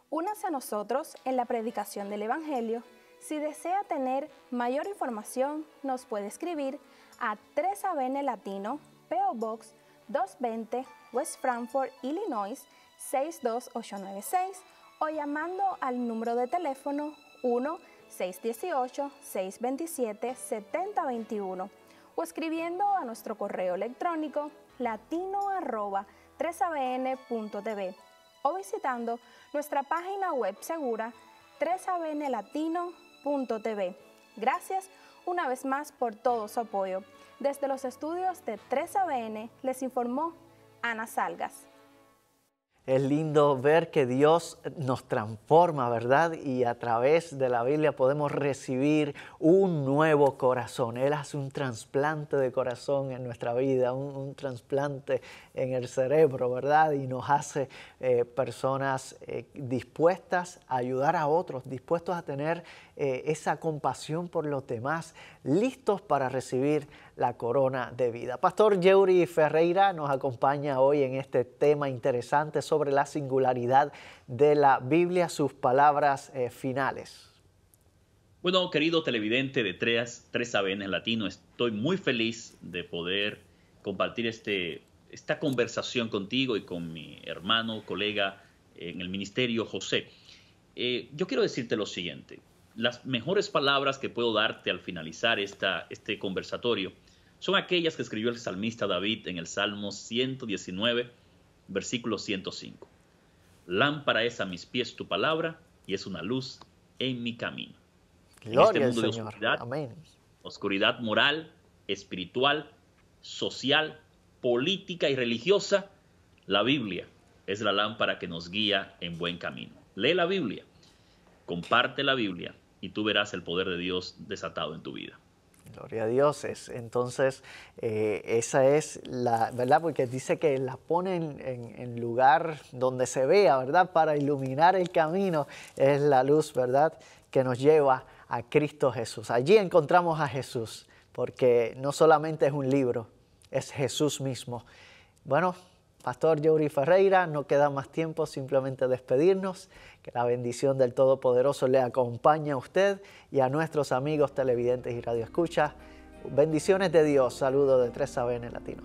Únase a nosotros en la predicación del Evangelio. Si desea tener mayor información, nos puede escribir a 3ABN Latino, P.O. Box 220, West Frankfort, Illinois 62896 o llamando al número de teléfono 1-618-627-7021 o escribiendo a nuestro correo electrónico latino@3abn.tv o visitando nuestra página web segura 3abnlatino.tv. Gracias una vez más por todo su apoyo. Desde los estudios de 3ABN les informó Ana Salgas. Es lindo ver que Dios nos transforma, ¿verdad? Y a través de la Biblia podemos recibir un nuevo corazón. Él hace un trasplante de corazón en nuestra vida, un trasplante en el cerebro, ¿verdad? Y nos hace personas dispuestas a ayudar a otros, dispuestos a tener esa compasión por los demás, listos para recibir la corona de vida. Pastor Yeuri Ferreira nos acompaña hoy en este tema interesante sobre la singularidad de la Biblia, sus palabras finales. Bueno, querido televidente de 3ABN Latino, estoy muy feliz de poder compartir esta conversación contigo y con mi hermano, colega en el ministerio, José. Yo quiero decirte lo siguiente. Las mejores palabras que puedo darte al finalizar este conversatorio son aquellas que escribió el salmista David en el Salmo 119, versículo 105. Lámpara es a mis pies tu palabra y es una luz en mi camino. Gloria en este mundo al Señor. de Amén. oscuridad moral, espiritual, social, política y religiosa, la Biblia es la lámpara que nos guía en buen camino. Lee la Biblia, comparte la Biblia y tú verás el poder de Dios desatado en tu vida. Gloria a Dios. Entonces, esa es la verdad, porque dice que la ponen en lugar donde se vea, ¿verdad? Para iluminar el camino, es la luz, ¿verdad? Que nos lleva a Cristo Jesús. Allí encontramos a Jesús, porque no solamente es un libro, es Jesús mismo. Bueno, Pastor Yeuri Ferreira, no queda más tiempo, simplemente despedirnos. Que la bendición del Todopoderoso le acompañe a usted y a nuestros amigos televidentes y radioescuchas. Bendiciones de Dios. Saludos de 3ABN Latino.